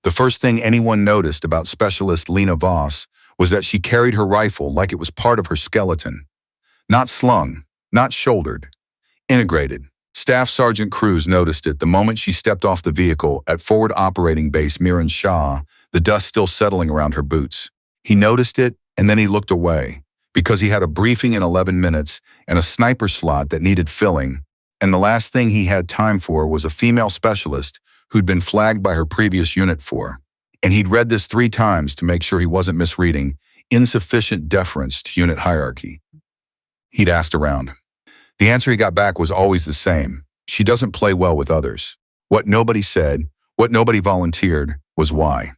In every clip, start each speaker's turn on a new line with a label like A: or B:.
A: The first thing anyone noticed about Specialist Lena Voss was that she carried her rifle like it was part of her skeleton. Not slung, not shouldered, integrated. Staff Sergeant Cruz noticed it the moment she stepped off the vehicle at Forward Operating Base Miran, Shah, the dust still settling around her boots. He noticed it, and then he looked away, because he had a briefing in 11 minutes and a sniper slot that needed filling, and the last thing he had time for was a female specialist who'd been flagged by her previous unit for. And he'd read this 3 times to make sure he wasn't misreading insufficient deference to unit hierarchy. He'd asked around. The answer he got back was always the same. She doesn't play well with others. What nobody said, what nobody volunteered, was why.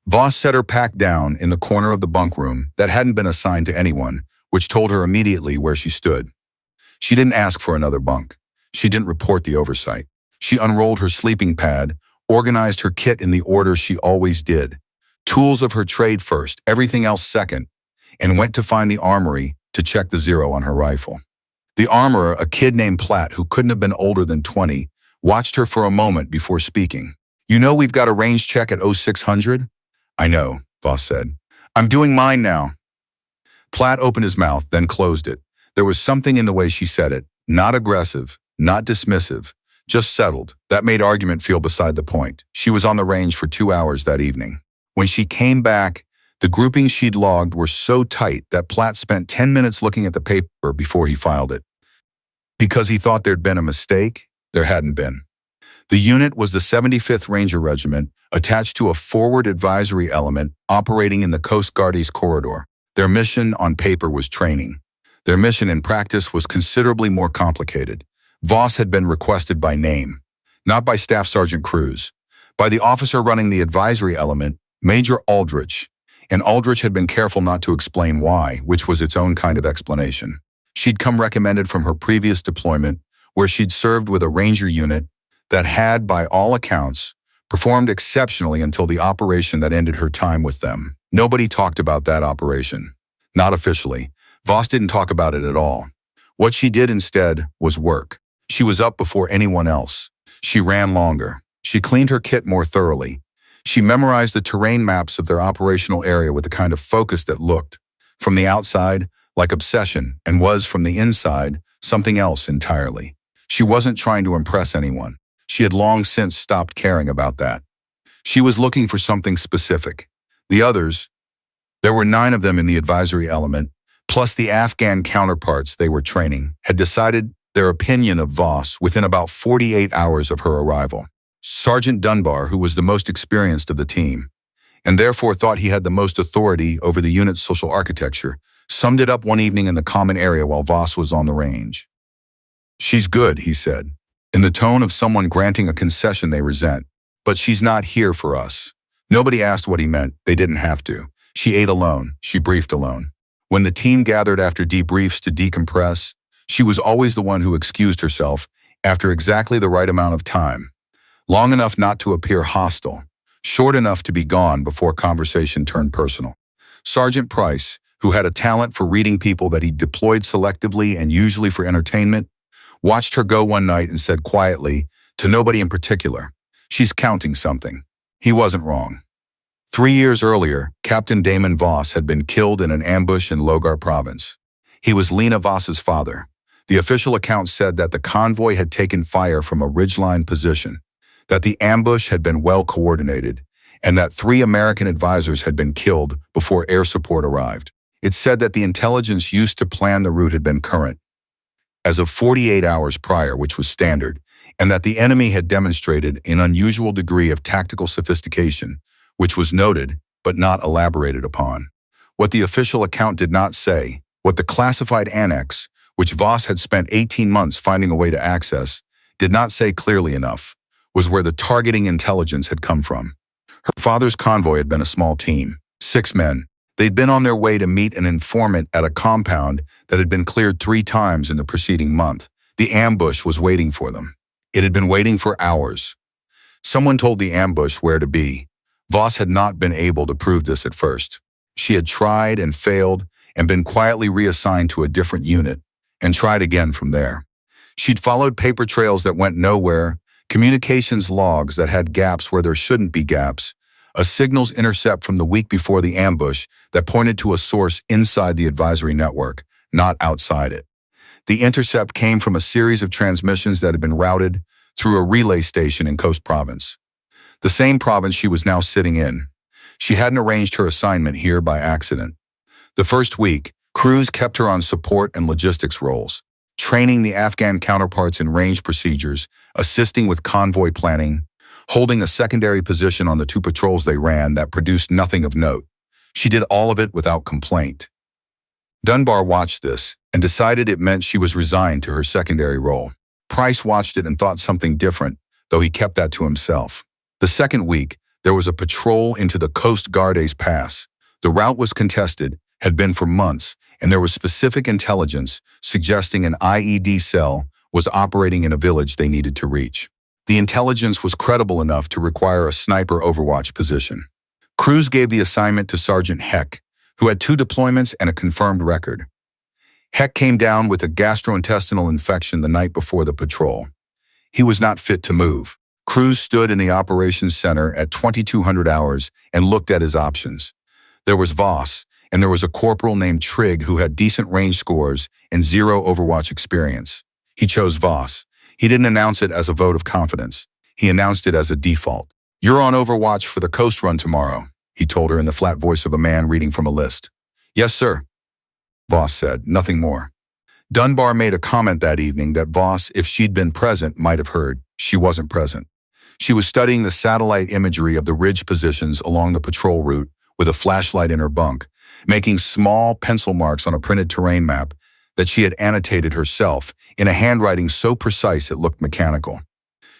A: Voss set her pack down in the corner of the bunk room that hadn't been assigned to anyone, which told her immediately where she stood. She didn't ask for another bunk. She didn't report the oversight. She unrolled her sleeping pad, organized her kit in the order she always did. Tools of her trade first, everything else second, and went to find the armory to check the 0 on her rifle. The armorer, a kid named Platt who couldn't have been older than 20, watched her for a moment before speaking. "You know we've got a range check at 0600? "I know," Voss said. "I'm doing mine now." Platt opened his mouth, then closed it. There was something in the way she said it. Not aggressive, not dismissive, just settled. That made argument feel beside the point. She was on the range for 2 hours that evening. When she came back, the groupings she'd logged were so tight that Platt spent 10 minutes looking at the paper before he filed it. Because he thought there'd been a mistake, there hadn't been. The unit was the 75th Ranger Regiment, attached to a forward advisory element operating in the Khost-Gardez corridor. Their mission on paper was training. Their mission in practice was considerably more complicated. Voss had been requested by name, not by Staff Sergeant Cruz, by the officer running the advisory element, Major Aldrich, and Aldrich had been careful not to explain why, which was its own kind of explanation. She'd come recommended from her previous deployment, where she'd served with a Ranger unit that had, by all accounts, performed exceptionally until the operation that ended her time with them. Nobody talked about that operation. Not officially. Voss didn't talk about it at all. What she did instead was work. She was up before anyone else. She ran longer. She cleaned her kit more thoroughly. She memorized the terrain maps of their operational area with the kind of focus that looked, from the outside, like obsession, and was, from the inside, something else entirely. She wasn't trying to impress anyone. She had long since stopped caring about that. She was looking for something specific. The others, there were 9 of them in the advisory element, plus the Afghan counterparts they were training, had decided their opinion of Voss within about 48 hours of her arrival. Sergeant Dunbar, who was the most experienced of the team, and therefore thought he had the most authority over the unit's social architecture, summed it up one evening in the common area while Voss was on the range. "She's good," he said, in the tone of someone granting a concession they resent, "but she's not here for us." Nobody asked what he meant. They didn't have to. She ate alone. She briefed alone. When the team gathered after debriefs to decompress, she was always the one who excused herself after exactly the right amount of time. Long enough not to appear hostile, short enough to be gone before conversation turned personal. Sergeant Price, who had a talent for reading people that he deployed selectively and usually for entertainment, watched her go one night and said quietly, to nobody in particular, "She's counting something." He wasn't wrong. 3 years earlier, Captain Damon Voss had been killed in an ambush in Logar province. He was Lena Voss's father. The official account said that the convoy had taken fire from a ridgeline position, that the ambush had been well coordinated, and that 3 American advisors had been killed before air support arrived. It said that the intelligence used to plan the route had been current, as of 48 hours prior, which was standard, and that the enemy had demonstrated an unusual degree of tactical sophistication, which was noted but not elaborated upon. What the official account did not say, what the classified annex, which Voss had spent 18 months finding a way to access, did not say clearly enough, was where the targeting intelligence had come from. Her father's convoy had been a small team, 6 men. They'd been on their way to meet an informant at a compound that had been cleared 3 times in the preceding month. The ambush was waiting for them. It had been waiting for hours. Someone told the ambush where to be. Voss had not been able to prove this at first. She had tried and failed and been quietly reassigned to a different unit and tried again from there. She'd followed paper trails that went nowhere, communications logs that had gaps where there shouldn't be gaps, a signals intercept from the week before the ambush that pointed to a source inside the advisory network, not outside it. The intercept came from a series of transmissions that had been routed through a relay station in Khost Province, the same province she was now sitting in. She hadn't arranged her assignment here by accident. The first week, crews kept her on support and logistics roles, training the Afghan counterparts in range procedures, assisting with convoy planning, holding a secondary position on the 2 patrols they ran that produced nothing of note. She did all of it without complaint. Dunbar watched this and decided it meant she was resigned to her secondary role. Price watched it and thought something different, though he kept that to himself. The second week, there was a patrol into the Khost-Gardez pass. The route was contested, had been for months, and there was specific intelligence suggesting an IED cell was operating in a village they needed to reach. The intelligence was credible enough to require a sniper overwatch position. Crews gave the assignment to Sergeant Heck, who had 2 deployments and a confirmed record. Heck came down with a gastrointestinal infection the night before the patrol. He was not fit to move. Crews stood in the operations center at 2200 hours and looked at his options. There was Voss, and there was a corporal named Trigg who had decent range scores and 0 overwatch experience. He chose Voss. He didn't announce it as a vote of confidence. He announced it as a default. "You're on overwatch for the coast run tomorrow," he told her in the flat voice of a man reading from a list. "Yes, sir," Voss said, nothing more. Dunbar made a comment that evening that Voss, if she'd been present, might have heard. She wasn't present. She was studying the satellite imagery of the ridge positions along the patrol route with a flashlight in her bunk, making small pencil marks on a printed terrain map that she had annotated herself in a handwriting so precise it looked mechanical.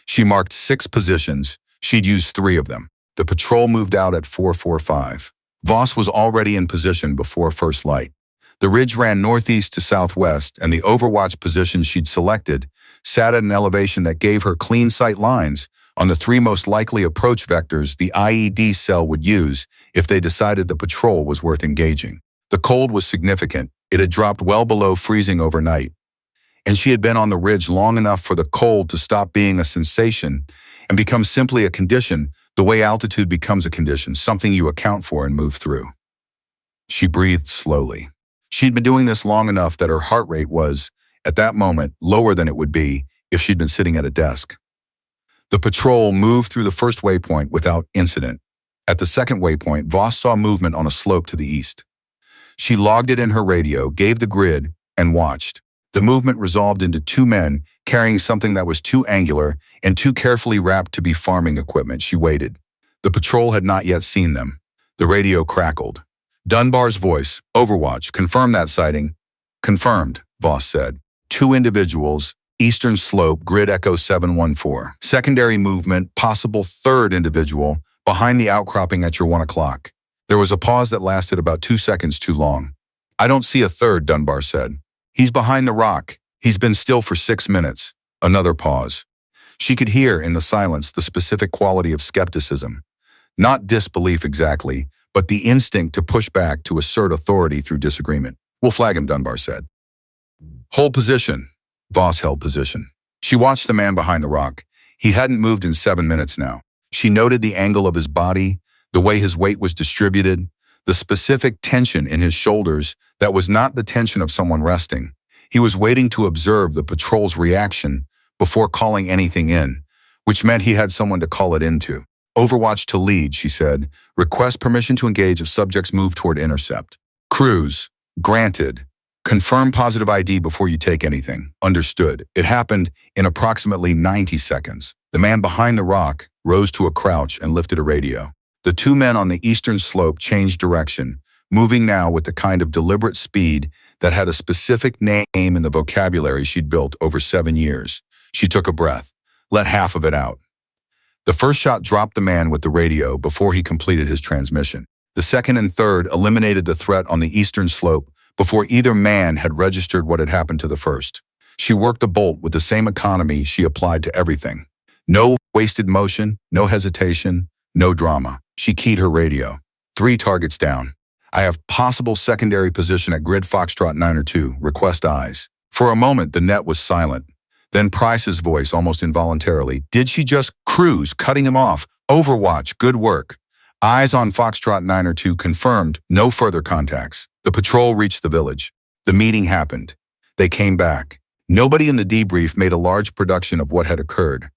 A: She marked 6 positions. She'd used 3 of them. The patrol moved out at 4:45. Voss was already in position before first light. The ridge ran northeast to southwest, and the overwatch position she'd selected sat at an elevation that gave her clean sight lines on the 3 most likely approach vectors the IED cell would use if they decided the patrol was worth engaging. The cold was significant. It had dropped well below freezing overnight, and she had been on the ridge long enough for the cold to stop being a sensation and become simply a condition, the way altitude becomes a condition, something you account for and move through. She breathed slowly. She'd been doing this long enough that her heart rate was, at that moment, lower than it would be if she'd been sitting at a desk. The patrol moved through the first waypoint without incident. At the second waypoint, Voss saw movement on a slope to the east. She logged it in her radio, gave the grid, and watched. The movement resolved into 2 men carrying something that was too angular and too carefully wrapped to be farming equipment. She waited. The patrol had not yet seen them. The radio crackled. Dunbar's voice, "Overwatch, confirm that sighting." "Confirmed," Voss said. 2 individuals, eastern slope, grid echo 714. Secondary movement, possible 3rd individual, behind the outcropping at your 1 o'clock. There was a pause that lasted about 2 seconds too long. "I don't see a 3rd, Dunbar said. "He's behind the rock. He's been still for 6 minutes. Another pause. She could hear in the silence the specific quality of skepticism. Not disbelief exactly, but the instinct to push back, to assert authority through disagreement. "We'll flag him," Dunbar said. "Hold position." Voss held position. She watched the man behind the rock. He hadn't moved in 7 minutes now. She noted the angle of his body, the way his weight was distributed, the specific tension in his shoulders that was not the tension of someone resting. He was waiting to observe the patrol's reaction before calling anything in, which meant he had someone to call it into. "Overwatch to lead," she said. "Request permission to engage if subjects move toward intercept." "Crews, granted. Confirm positive ID before you take anything." "Understood." It happened in approximately 90 seconds. The man behind the rock rose to a crouch and lifted a radio. The 2 men on the eastern slope changed direction, moving now with the kind of deliberate speed that had a specific name in the vocabulary she'd built over 7 years. She took a breath, let half of it out. The first shot dropped the man with the radio before he completed his transmission. The second and third eliminated the threat on the eastern slope before either man had registered what had happened to the first. She worked the bolt with the same economy she applied to everything. No wasted motion, no hesitation, no drama. She keyed her radio. 3 targets down. "I have possible secondary position at grid Foxtrot 9 or 2. Request eyes." For a moment, the net was silent. Then Price's voice, almost involuntarily, "Did she just cruise, cutting him off? Overwatch, good work. Eyes on Foxtrot 902 confirmed no further contacts. The patrol reached the village. The meeting happened. They came back. Nobody in the debrief made a large production of what had occurred.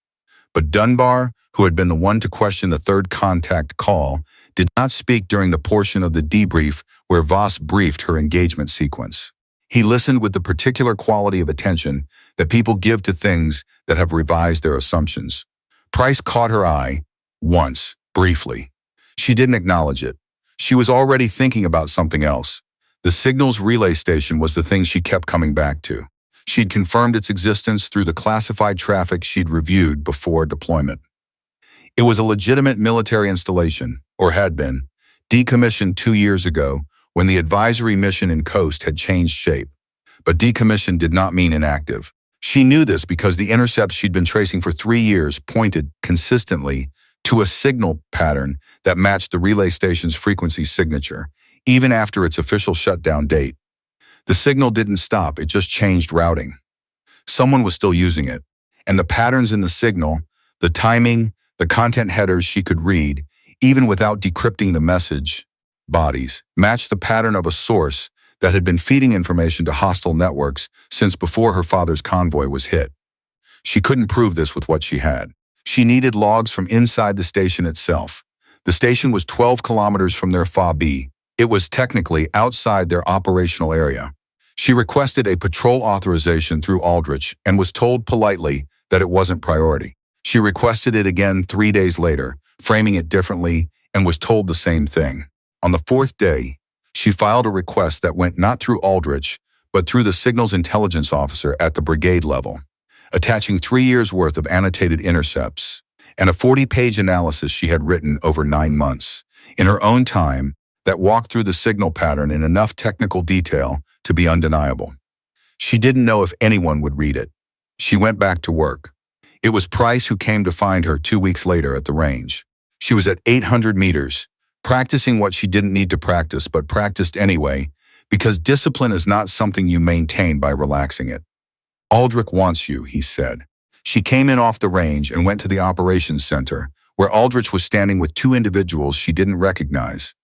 A: But Dunbar, who had been the one to question the third contact call, did not speak during the portion of the debrief where Voss briefed her engagement sequence. He listened with the particular quality of attention that people give to things that have revised their assumptions. Price caught her eye, once, briefly. She didn't acknowledge it. She was already thinking about something else. The signal's relay station was the thing she kept coming back to. She'd confirmed its existence through the classified traffic she'd reviewed before deployment. It was a legitimate military installation, or had been, decommissioned 2 years ago when the advisory mission in Khost had changed shape. But decommissioned did not mean inactive. She knew this because the intercepts she'd been tracing for 3 years pointed consistently to a signal pattern that matched the relay station's frequency signature, even after its official shutdown date. The signal didn't stop, it just changed routing. Someone was still using it, and the patterns in the signal, the timing, the content headers she could read, even without decrypting the message bodies, matched the pattern of a source that had been feeding information to hostile networks since before her father's convoy was hit. She couldn't prove this with what she had. She needed logs from inside the station itself. The station was 12 kilometers from their FA-B. It was technically outside their operational area. She requested a patrol authorization through Aldrich and was told politely that it wasn't priority. She requested it again 3 days later, framing it differently, and was told the same thing. On the 4th day, she filed a request that went not through Aldrich, but through the signals intelligence officer at the brigade level, attaching 3 years' worth of annotated intercepts and a 40-page analysis she had written over 9 months, in her own time, that walked through the signal pattern in enough technical detail to be undeniable. She didn't know if anyone would read it. She went back to work. It was Price who came to find her 2 weeks later at the range. She was at 800 meters, practicing what she didn't need to practice but practiced anyway, because discipline is not something you maintain by relaxing it. "Aldrich wants you," he said. She came in off the range and went to the operations center, where Aldrich was standing with 2 individuals she didn't recognize.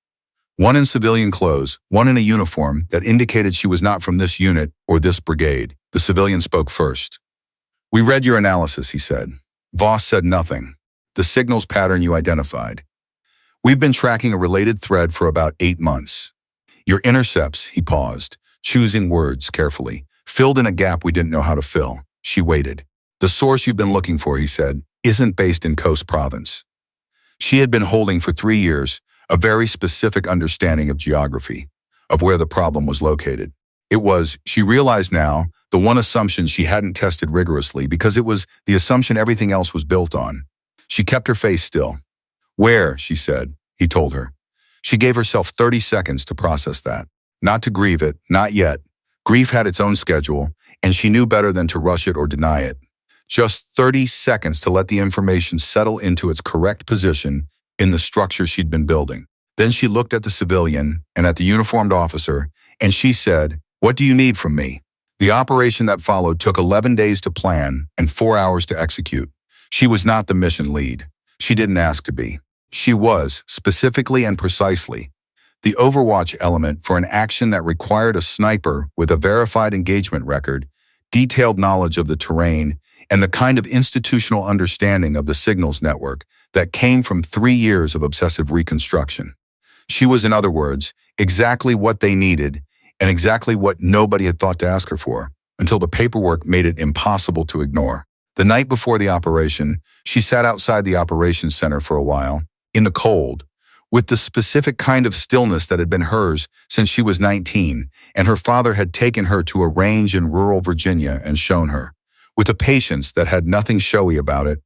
A: One in civilian clothes, one in a uniform that indicated she was not from this unit or this brigade. The civilian spoke first. "We read your analysis," he said. Voss said nothing. "The signals pattern you identified. We've been tracking a related thread for about 8 months. Your intercepts," he paused, choosing words carefully, "filled in a gap we didn't know how to fill." She waited. "The source you've been looking for," he said, "isn't based in Khost province." She had been holding for 3 years a very specific understanding of geography, of where the problem was located. It was, she realized now, the one assumption she hadn't tested rigorously because it was the assumption everything else was built on. She kept her face still. "Where?" she said. He told her. She gave herself 30 seconds to process that. Not to grieve it, not yet. Grief had its own schedule, and she knew better than to rush it or deny it. Just 30 seconds to let the information settle into its correct position in the structure she'd been building. Then she looked at the civilian and at the uniformed officer, and she said, "What do you need from me?" The operation that followed took 11 days to plan and 4 hours to execute. She was not the mission lead. She didn't ask to be. She was, specifically and precisely, the overwatch element for an action that required a sniper with a verified engagement record, detailed knowledge of the terrain, and the kind of institutional understanding of the signals network that came from 3 years of obsessive reconstruction. She was, in other words, exactly what they needed and exactly what nobody had thought to ask her for, until the paperwork made it impossible to ignore. The night before the operation, she sat outside the operations center for a while, in the cold, with the specific kind of stillness that had been hers since she was 19, and her father had taken her to a range in rural Virginia and shown her, with a patience that had nothing showy about it,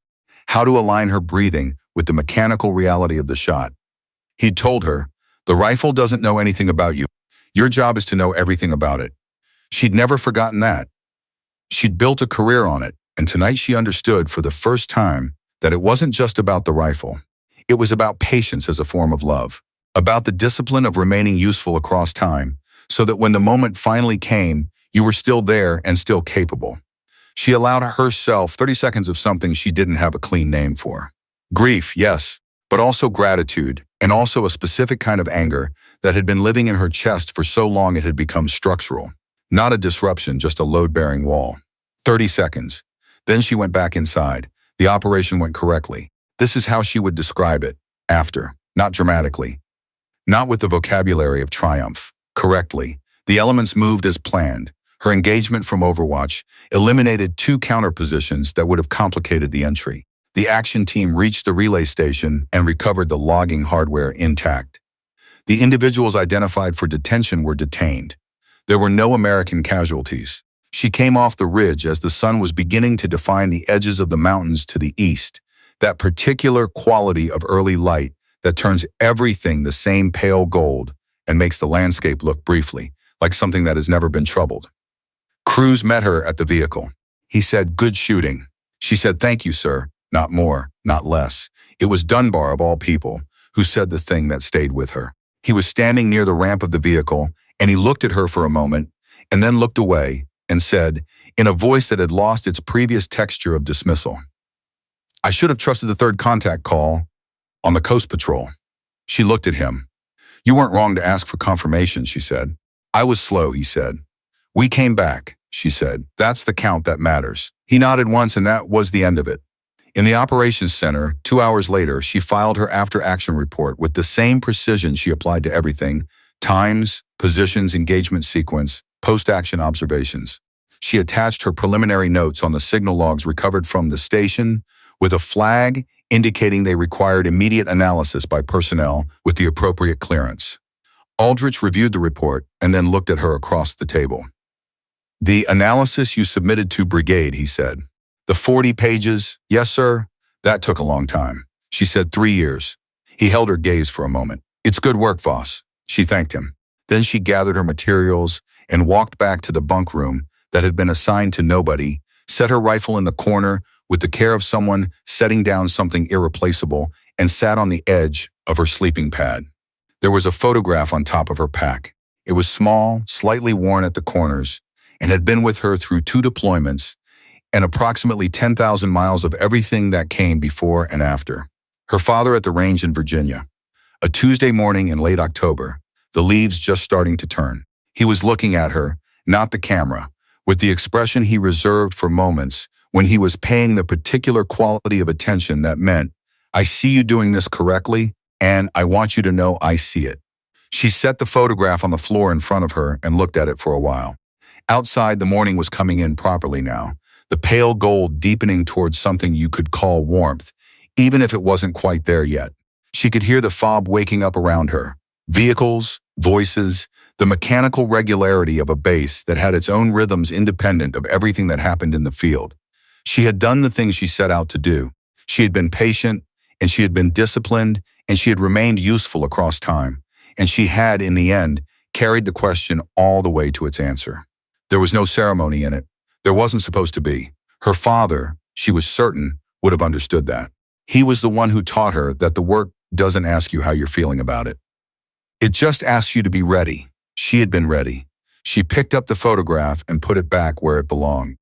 A: how to align her breathing with the mechanical reality of the shot. He'd told her, "The rifle doesn't know anything about you. Your job is to know everything about it." She'd never forgotten that. She'd built a career on it, and tonight she understood for the first time that it wasn't just about the rifle. It was about patience as a form of love, about the discipline of remaining useful across time, so that when the moment finally came, you were still there and still capable. She allowed herself 30 seconds of something she didn't have a clean name for. Grief, yes, but also gratitude, and also a specific kind of anger that had been living in her chest for so long it had become structural. Not a disruption, just a load-bearing wall. 30 seconds. Then she went back inside. The operation went correctly. This is how she would describe it. After. Not dramatically. Not with the vocabulary of triumph. Correctly. The elements moved as planned. Her engagement from Overwatch eliminated 2 counter positions that would have complicated the entry. The action team reached the relay station and recovered the logging hardware intact. The individuals identified for detention were detained. There were no American casualties. She came off the ridge as the sun was beginning to define the edges of the mountains to the east, that particular quality of early light that turns everything the same pale gold and makes the landscape look briefly like something that has never been troubled. Cruz met her at the vehicle. He said, "Good shooting." She said, "Thank you, sir." Not more, not less. It was Dunbar, of all people, who said the thing that stayed with her. He was standing near the ramp of the vehicle, and he looked at her for a moment, and then looked away, and said, in a voice that had lost its previous texture of dismissal, "I should have trusted the third contact call on the Coast Patrol." She looked at him. "You weren't wrong to ask for confirmation," she said. "I was slow," he said. "We came back," she said. "That's the count that matters." He nodded once, and that was the end of it. In the operations center, 2 hours later, she filed her after-action report with the same precision she applied to everything: times, positions, engagement sequence, post-action observations. She attached her preliminary notes on the signal logs recovered from the station with a flag indicating they required immediate analysis by personnel with the appropriate clearance. Aldrich reviewed the report and then looked at her across the table. "The analysis you submitted to Brigade," he said. "The 40 pages, yes, sir? That took a long time." She said 3 years. He held her gaze for a moment. "It's good work, Voss." She thanked him. Then she gathered her materials and walked back to the bunk room that had been assigned to nobody, set her rifle in the corner with the care of someone setting down something irreplaceable, and sat on the edge of her sleeping pad. There was a photograph on top of her pack. It was small, slightly worn at the corners, and had been with her through 2 deployments and approximately 10,000 miles of everything that came before and after. Her father at the range in Virginia. A Tuesday morning in late October, the leaves just starting to turn. He was looking at her, not the camera, with the expression he reserved for moments when he was paying the particular quality of attention that meant, "I see you doing this correctly, and I want you to know I see it." She set the photograph on the floor in front of her and looked at it for a while. Outside, the morning was coming in properly now, the pale gold deepening towards something you could call warmth, even if it wasn't quite there yet. She could hear the fob waking up around her. Vehicles, voices, the mechanical regularity of a base that had its own rhythms independent of everything that happened in the field. She had done the things she set out to do. She had been patient, and she had been disciplined, and she had remained useful across time. And she had, in the end, carried the question all the way to its answer. There was no ceremony in it. There wasn't supposed to be. Her father, she was certain, would have understood that. He was the one who taught her that the work doesn't ask you how you're feeling about it. It just asks you to be ready. She had been ready. She picked up the photograph and put it back where it belonged.